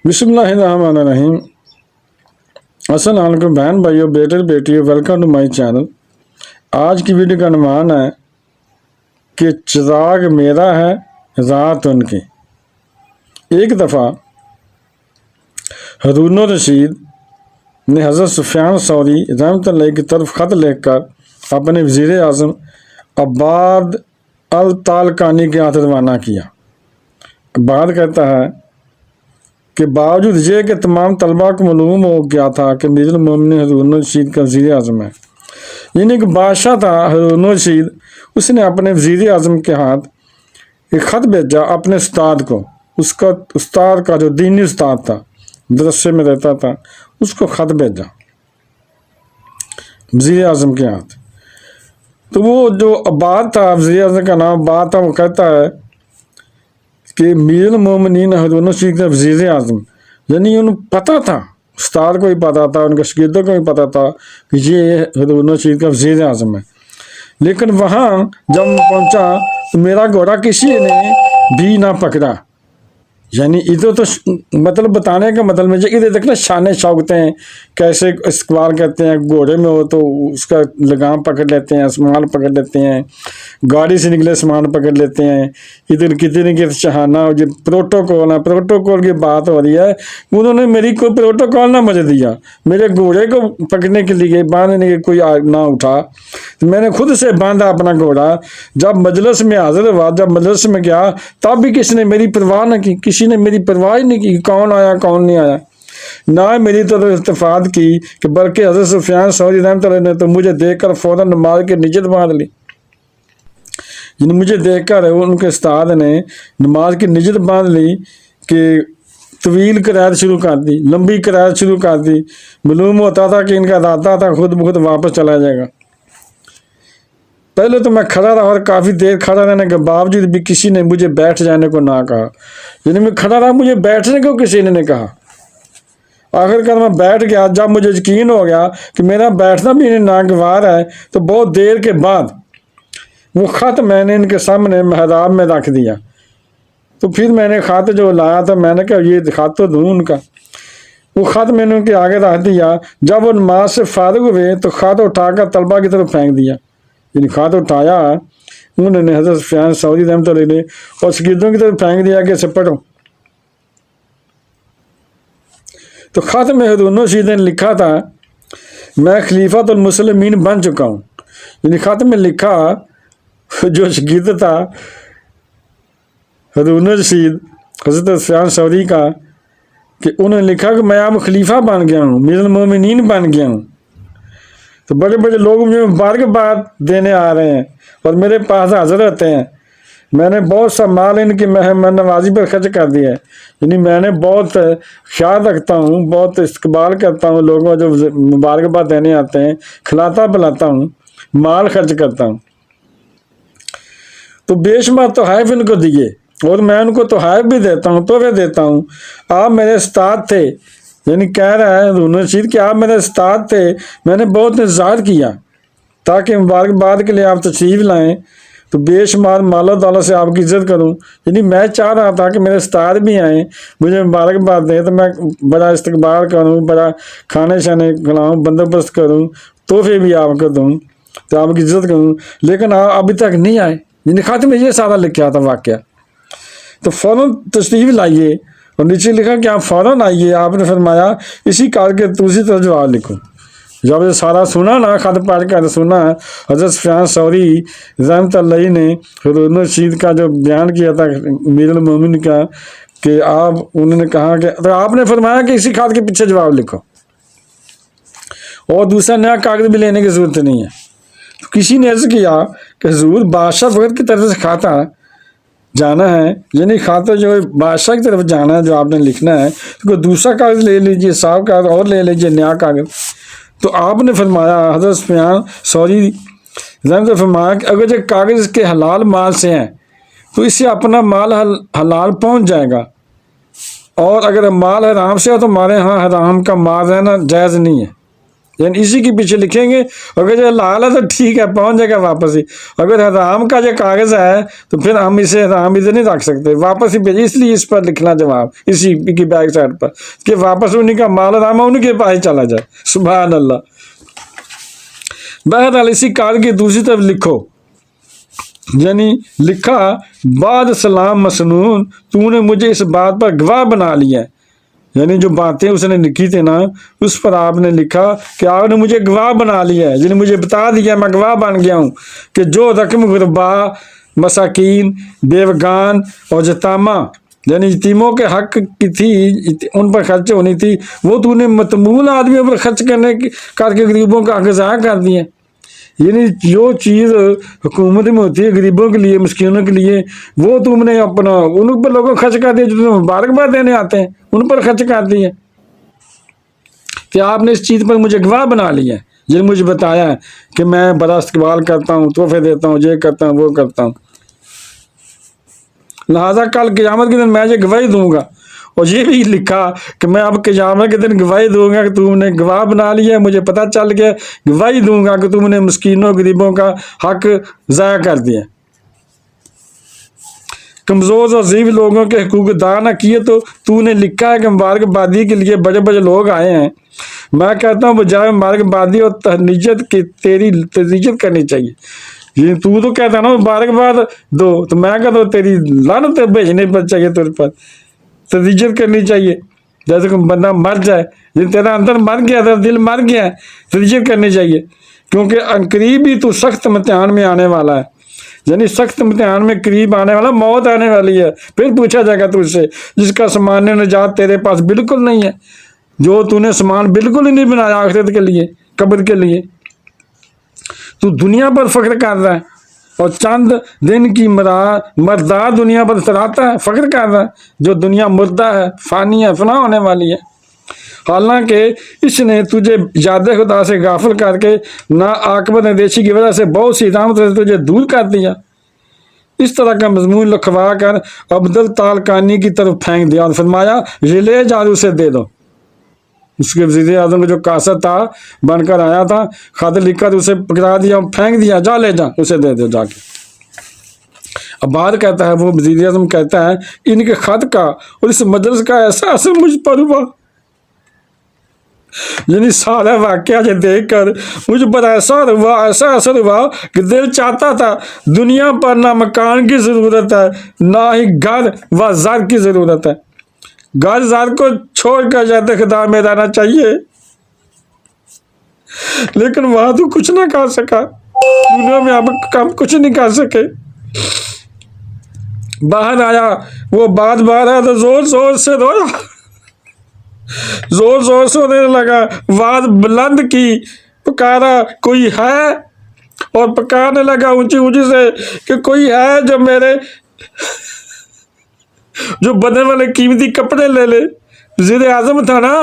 بسم اللہ الرحمن الرحیم۔ السلام علیکم بہن بھائیو، بیٹے بیٹیوں، ویلکم ٹو مائی چینل۔ آج کی ویڈیو کا عنوان ہے کہ چراغ میرا ہے رات ان کی۔ ایک دفعہ ہارون الرشید نے حضرت سفیان ثوری رحمۃ اللہ کی طرف خط لکھ کر اپنے وزیر اعظم عباد الطالقانی کے ہاتھ روانہ کیا۔ عباد کہتا ہے کہ باوجود یہ کہ تمام طلباء کو معلوم ہو گیا تھا کہ امیر المومنین ہارون الرشید کا وزیر اعظم ہے، یعنی کہ بادشاہ تھا ہارون الرشید، اس نے اپنے وزیر اعظم کے ہاتھ ایک خط بھیجا اپنے استاد کو۔ اس کا استاد کا جو دینی استاد تھا، مدرسے میں رہتا تھا، اس کو خط بھیجا وزیر اعظم کے ہاتھ۔ تو وہ جو عباد تھا، وزیر اعظم کا نام عباد تھا، وہ کہتا ہے کہ امیر المومنین ہارون الرشید کا وزیر اعظم، یعنی انہیں پتہ تھا، استاد کو بھی پتہ تھا، ان کے شاگردوں کو بھی پتہ تھا کہ یہ ہارون الرشید کا وزیر اعظم ہے۔ لیکن وہاں جب میں پہنچا تو میرا گھوڑا کسی نے بھی نہ پکڑا۔ یعنی ادھر تو مطلب بتانے کا مطلب ہے، ادھر دیکھنا شانے شوقتے ہیں، کیسے استقبال کرتے ہیں، گھوڑے میں ہو تو اس کا لگام پکڑ لیتے ہیں، سامان پکڑ لیتے ہیں، گاڑی سے نکلے سامان پکڑ لیتے ہیں، ادھر کتنے کے چہانا جو پروٹوکول ہے، پروٹوکول کی بات ہو رہی ہے۔ انہوں نے میری کوئی پروٹوکول نہ مجھے دیا، میرے گھوڑے کو پکڑنے کے لیے باندھنے کے کوئی نہ اٹھا، تو میں نے خود سے باندھا اپنا گھوڑا۔ جب مجلس میں حاضر ہوا، جب مجلس میں گیا، تب بھی کسی نے میری پرواہ نہ کی، کسی نے میری پرواہ ہی نہیں کی کون آیا کون نہیں آیا، نہ میری تو التفات کی کہ بلکہ حضرت سفیان ثوری رحمۃ اللہ نے تو مجھے دیکھ کر فوراً نماز کی نیت باندھ لی۔ یعنی مجھے دیکھ کر ان کے استاد نے نماز کی نیت باندھ لی کہ طویل قرائت شروع کر دی، لمبی قرائت شروع کر دی۔ معلوم ہوتا تھا کہ ان کا ارادہ تھا خود بخود واپس چلا جائے گا۔ پہلے تو میں کھڑا رہا اور کافی دیر کھڑا رہنے کے باوجود بھی کسی نے مجھے بیٹھ جانے کو نہ کہا۔ یعنی میں کھڑا رہا، مجھے بیٹھنے کو کسی نے نہیں کہا۔ آخر کار میں بیٹھ گیا۔ جب مجھے یقین ہو گیا کہ میرا بیٹھنا بھی انہیں ناگوار ہے، تو بہت دیر کے بعد وہ خط میں نے ان کے سامنے محراب میں رکھ دیا۔ تو پھر میں نے خط جو لایا تھا، میں نے کہا یہ خط تو دوں ان کا۔ وہ خط میں نے ان کے آگے رکھ دیا۔ جب وہ نماز سے فارغ ہوئے تو خط اٹھا کر طلبہ کی طرف پھینک دیا۔ یعنی خط اٹھایا انہوں نے حضرت سفیان ثوری رحمۃ اللہ نے اور شاگردوں کی طرف پھینک دیا کہ اسے پڑھو۔ تو خط میں ہارون الرشید نے لکھا تھا میں خلیفۃ المسلمین بن چکا ہوں۔ یعنی خط میں لکھا جو شاگرد تھا ہارون الرشید حضرت سفیان ثوری کا، کہ انہوں نے لکھا کہ میں اب خلیفہ بن گیا ہوں، امیر المومنین بن گیا ہوں۔ تو بڑے بڑے لوگ مجھے مبارکباد دینے آ رہے ہیں اور میرے پاس حاضر ہوتے ہیں۔ میں نے بہت سا مال ان کی مہمان نوازی پر خرچ کر دیا ہے۔ یعنی میں نے بہت خیال رکھتا ہوں، بہت استقبال کرتا ہوں، لوگوں جو مبارکباد دینے آتے ہیں، کھلاتا پلاتا ہوں، مال خرچ کرتا ہوں۔ تو بے شمار تحائف ان کو دیے اور میں ان کو تحائف بھی دیتا ہوں، تحفے دیتا ہوں۔ آپ میرے استاد تھے، یعنی کہہ رہا ہے ہارون الرشید کہ آپ میرے استاد تھے، میں نے بہت انتظار کیا تاکہ مبارکباد کے لیے آپ تشریف لائیں، تو بے شمار مال و دولت سے آپ کی عزت کروں۔ یعنی میں چاہ رہا تھا کہ میرے استاد بھی آئیں، مجھے مبارکباد دیں، تو میں بڑا استقبال کروں، بڑا کھانے شانے کھلاؤں، بندوبست کروں، تحفے بھی آپ کو دوں، تو آپ کی عزت کروں، لیکن آپ ابھی تک نہیں آئے۔ یعنی خط میں یہ سارا لکھا تھا واقعہ۔ تو فوراً تشریف لائیے، اور نیچے لکھا کہ آپ فوراً آئیے۔ آپ نے فرمایا اسی کال کے دوسری طرف جواب لکھو۔ جب یہ سارا سنا نا، خط پڑھ کر سنا، حضرت سفیان ثوری رحمۃ اللہ نے ہارون الرشید کا جو بیان کیا تھا امیر المومنین کا، کہ انہوں نے کہا کہ تو آپ نے فرمایا کہ اسی خط کے پیچھے جواب لکھو اور دوسرا نیا کاغذ بھی لینے کی ضرورت نہیں ہے۔ تو کسی نے عرض کیا کہ حضور بادشاہ فقط کی طرف سے کھاتا جانا ہے، یعنی خط جو بادشاہ کی طرف جانا ہے، جو آپ نے لکھنا ہے، تو کوئی دوسرا کاغذ لے لیجیے، صاف کاغذ اور لے لیجیے، نیا کاغذ۔ تو آپ نے فرمایا، حضرت سفیان ثوری رحمۃ اللہ فرمایا کہ اگر یہ کاغذ اس کے حلال مال سے ہیں تو اس سے اپنا مال حلال پہنچ جائے گا، اور اگر مال حرام سے ہے تو ہمارے ہاں حرام کا مال رہنا جائز نہیں ہے۔ یعنی اسی کے پیچھے لکھیں گے، اگر جو حلال ہے تو ٹھیک ہے، پہنچ جائے گا واپس ہی، اگر حرام کا جو کاغذ ہے تو پھر ہم اسے حرام ادھر نہیں رکھ سکتے، واپس ہی بھیجیں، اس لیے اس پر لکھنا جواب اسی کی بیک سائڈ پر کہ واپس انہیں کا مال حرام ہے انہیں کے پاس ہی چلا جائے۔ سبحان اللہ۔ بہرحال اسی کال کی دوسری طرف لکھو، یعنی لکھا بعد سلام مسنون، تو نے مجھے اس بات پر گواہ بنا لیا ہے، یعنی جو باتیں اس نے لکھی تھی نا اس پر آپ نے لکھا کہ آپ نے مجھے گواہ بنا لیا ہے، یعنی مجھے بتا دیا میں گواہ بن گیا ہوں کہ جو رقم غربا، مساکین، بیوگان اور یتامہ یعنی یتیموں کے حق کی تھی، ان پر خرچ ہونی تھی، وہ تو نے متمول آدمیوں پر خرچ کر کے غریبوں کا حق ضائع کر دیے۔ یعنی جو چیز حکومت میں ہوتی ہے غریبوں کے لیے، مسکینوں کے لیے، وہ تم نے اپنا ان پر لوگوں خرچ کر دیا، جو تمہیں مبارکباد دینے آتے ہیں ان پر خرچ کر دیے، کہ آپ نے اس چیز پر مجھے گواہ بنا لیا ہے، جن مجھے بتایا ہے کہ میں بڑا استقبال کرتا ہوں، تحفے دیتا ہوں، یہ کرتا ہوں، وہ کرتا ہوں، لہٰذا کل قیامت کے دن میں یہ گواہی دوں گا۔ اور یہ بھی لکھا کہ میں اب قیامت کے دن گواہی دوں گا کہ تم نے گواہ بنا لیا، مجھے پتہ چل گیا، گواہی دوں گا کہ تم نے مسکینوں غریبوں کا حق ضائع کر دیا، کمزور اور ضعیف لوگوں کے حقوق ادا نہ کیے، تو نے لکھا ہے کہ مبارکبادی کے لیے بڑے بڑے لوگ آئے ہیں۔ میں کہتا ہوں بجائے مبارکبادی اور تہنیت کی تیری تہنیت کرنی چاہیے۔ یہ تو کہتا ہے نا مبارکباد دو، تو میں کہتا ہوں تیری لعنت بھیجنے پر چاہیے، تیرے پر تہنیت کرنی چاہیے، جیسے کہ بندہ مر جائے، یہ تیرا اندر مر گیا، تیرا دل مر گیا ہے، تہنیت کرنی چاہیے، کیونکہ قریب ہی تو سخت امتحان میں آنے والا ہے، یعنی سخت امتحان میں قریب آنے والا، موت آنے والی ہے، پھر پوچھا جائے گا تجھ سے جس کا سامان نجات تیرے پاس بالکل نہیں ہے، جو تو نے سامان بالکل ہی نہیں بنایا آخرت کے لیے، قبر کے لیے، تو دنیا پر فخر کر رہا ہے اور چند دن کی مردار دنیا پر سراتا ہے، فخر کر رہا ہے، جو دنیا مردہ ہے، فانی ہے، فنا ہونے والی ہے، حالانکہ اس نے تجھے یاد خدا سے غافل کر کے نا عاقبت اندیشی کی وجہ سے بہت سی رحمت سے تجھے دور کر دیا۔ اس طرح کا مضمون لکھوا کر عبدالتالکانی کی طرف پھینک دیا اور فرمایا یہ لے جا اسے دے دو۔ اس کے وزیر اعظم کا جو کاسد تھا بن کر آیا تھا، خط لکھ کر اسے پکڑا دیا، پھینک دیا، جا لے جا اسے دے دو جا کے۔ اب بعد کہتا ہے وہ وزیر اعظم کہتا ہے ان کے خط کا اور اس مجلس کا ایسا اثر مجھ پر ہوا، یعنی سارا واقعہ یہ دیکھ کر مجھ پر ایسا اثر ہوا کہ دل چاہتا تھا دنیا پر نہ مکان کی ضرورت ہے، نہ ہی گھر و زر کی ضرورت ہے، گھر زر کو چھوڑ کر جاتے خدا میں رہنا چاہیے، لیکن وہاں تو کچھ نہ کر سکا، دنیا میں اب کم کچھ نہیں کر سکے۔ باہر آیا، وہ بات آیا تو زور زور سے رویا، زور زور سے رونے لگا، آواز بلند کی، پکارا کوئی ہے، اور پکارنے لگا اونچی اونچی سے کہ کوئی ہے جو میرے جو بدن والے قیمتی کپڑے لے لے۔ وزیر اعظم تھا نا،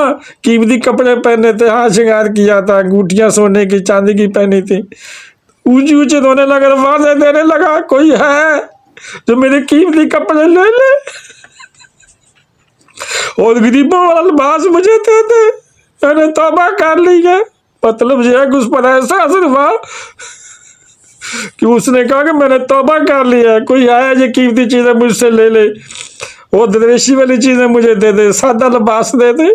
قیمتی کپڑے پہنے تھے، ہاتھ شنگار کیا تھا، انگوٹھیاں سونے کی چاندی کی پہنی تھی، اونچی اونچی رونے لگا، آوازیں دینے لگا کوئی ہے جو میرے قیمتی کپڑے لے لے اور غریبوں والا لباس مجھے دے دے، میں نے توبہ کر لی ہے۔ مطلب یہ ہے کہ اس پر ایسا اثر ہوا کہ اس نے کہا کہ میں نے توبہ کر لی ہے، کوئی آیا یہ قیمتی چیزیں مجھ سے لے لے اور درویشی والی چیزیں مجھے دے دے، سادہ لباس دے دے۔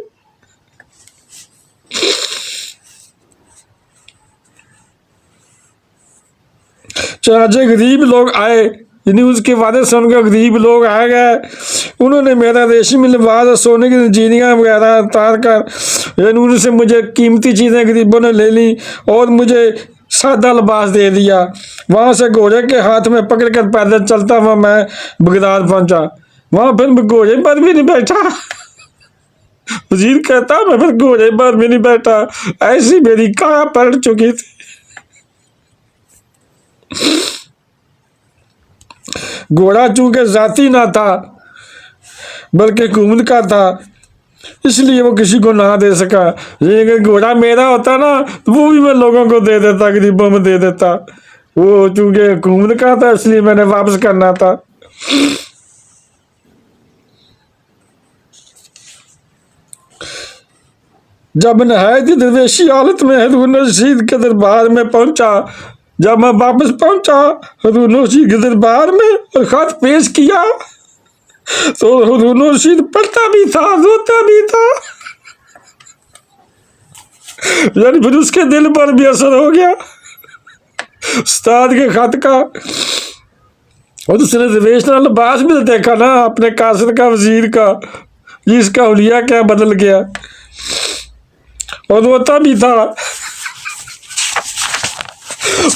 چنانچہ غریب لوگ آئے، یعنی اس کے وعدے سن کر غریب لوگ آ گئے، انہوں نے میرا ریشمی لباس اور سونے کی زنجیریاں وغیرہ اتار کر، یعنی ان سے مجھے قیمتی چیزیں غریبوں نے لے لی اور مجھے سادہ لباس دے دیا۔ وہاں سے گھوڑے کے ہاتھ میں پکڑ کر پیدل چلتا ہوا میں بغداد پہنچا، وہاں پھر میں گھوڑے پر بھی نہیں بیٹھا، وزیر کہتا میں پھر گھوڑے پر بھی نہیں بیٹھا، ایسی میری کایا پلٹ چکی تھی۔ گھوڑا چونکہ ذاتی نہ تھا بلکہ حکومت کا تھا، اس لیے وہ کسی کو نہ دے سکا، لیکن اگر گھوڑا میرا ہوتا نا تو وہ بھی میں لوگوں کو دے دیتا، غریبوں میں دے دیتا، وہ چونکہ حکومت کا تھا اس لیے میں نے واپس کرنا تھا۔ جب نہایت ہی درویشی حالت میں ہارون رشید کے دربار میں پہنچا، جب میں واپس پہنچا ہارون رشید کے دربار میں اور خط پیش کیا تو ہارون رشید پڑھتا بھی تھا، روتا بھی تھا، یعنی پھر اس کے دل پر بھی اثر ہو گیا استاد کے خط کا، اور اس نے درویش لباس بھی دیکھا نا اپنے قاصد کا، وزیر کا، جس کا حلیہ کیا بدل گیا، اور روتا بھی تھا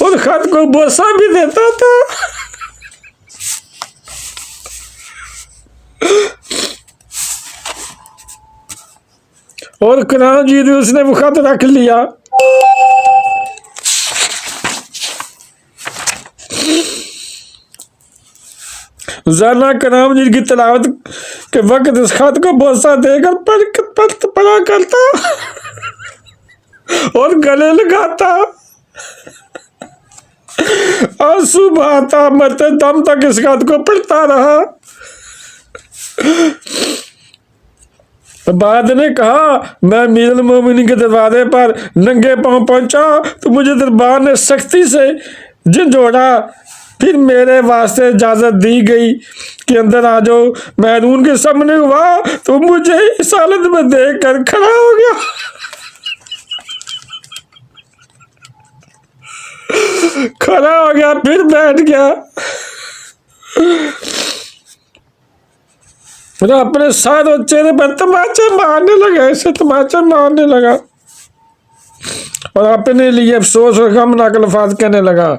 اور خط کو بوسہ بھی دیتا تھا۔ اور کرام جی نے اس نے وہ خط رکھ لیا۔ زانا کرام جی کی تلاوت کے وقت اس خط کو بوسہ دے کر پڑھا کرتا اور گلے لگاتا، آنسو بہاتا، مرتے دم تک اس خط کو پڑھتا رہا۔ بعد نے کہا میں امیر المومنین کے دروازے پر ننگے پاؤں پہنچا تو مجھے دربار نے سختی سے جھنجھوڑا، پھر میرے واسطے اجازت دی گئی کہ اندر آ جاؤ۔ میں ہارون کے سامنے ہوا تو مجھے اس حالت میں دیکھ کر کھڑا ہو گیا، پھر بیٹھ گیا، اپنے سارے چہرے پر تماچے مارنے لگا، ایسے تماچے مارنے لگا اور اپنے لیے افسوس اور غمناک الفاظ کہنے لگا۔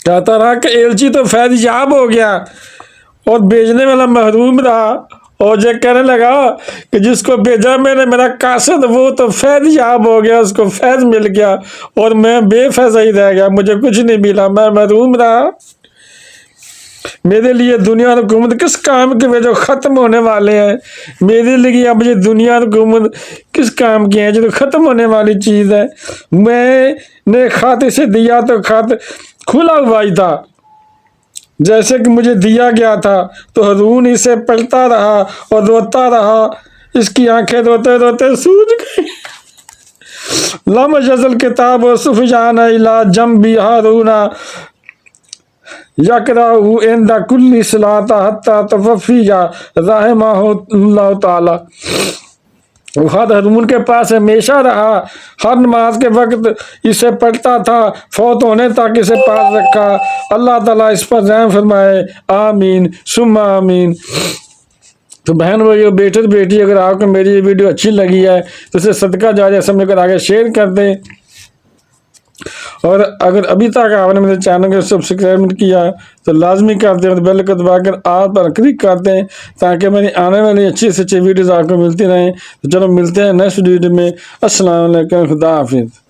کہتا رہا کہ ایلچی تو فیض یاب ہو گیا اور بھیجنے والا محروم رہا، اور یہ کہنے لگا کہ جس کو بھیجا میں نے، میرا قاصد، وہ تو فیض یاب ہو گیا، اس کو فیض مل گیا اور میں بے فیض ہی رہ گیا، مجھے کچھ نہیں ملا، میں محروم رہا۔ میرے لیے دنیا اور حکومت کس کام کے جو ختم ہونے والے ہیں، میرے لیے اب یہ دنیا اور حکومت کس کام کی ہیں جو ختم ہونے والی چیز ہے۔ میں نے خط اسے دیا تو خط کھلا ہوا ہی تھا جیسے کہ مجھے دیا گیا تھا، تو ہارون اسے پڑھتا رہا اور روتا رہا، اس کی آنکھیں روتے روتے سوج گئی۔ لم یزل کتاب سفیان الی جنبی ہارون یقرأ عند کل صلاۃ حتی توفی رحمہ اللہ تعالی۔ وہ خط ہارون کے پاس ہمیشہ رہا، ہر نماز کے وقت اسے پڑھتا تھا، فوت ہونے تک اسے پاس رکھا۔ اللہ تعالیٰ اس پر رحم فرمائے، آمین ثم آمین۔ تو بہن بھائیو، بیٹے بیٹی، اگر آپ کو میری یہ ویڈیو اچھی لگی ہے تو اسے صدقہ جاریہ سمجھ کر آگے شیئر کر دیں، اور اگر ابھی تک آپ نے میرے چینل کو سبسکرائب نہیں کیا تو لازمی کر دیں اور بیل کو دبا کر آل پر کلک کر دیں تاکہ میری آنے والی اچھی سے اچھی ویڈیوز آپ کو ملتی رہیں۔ تو چلو ملتے ہیں نیکسٹ ویڈیو میں۔ السلام علیکم، خدا حافظ۔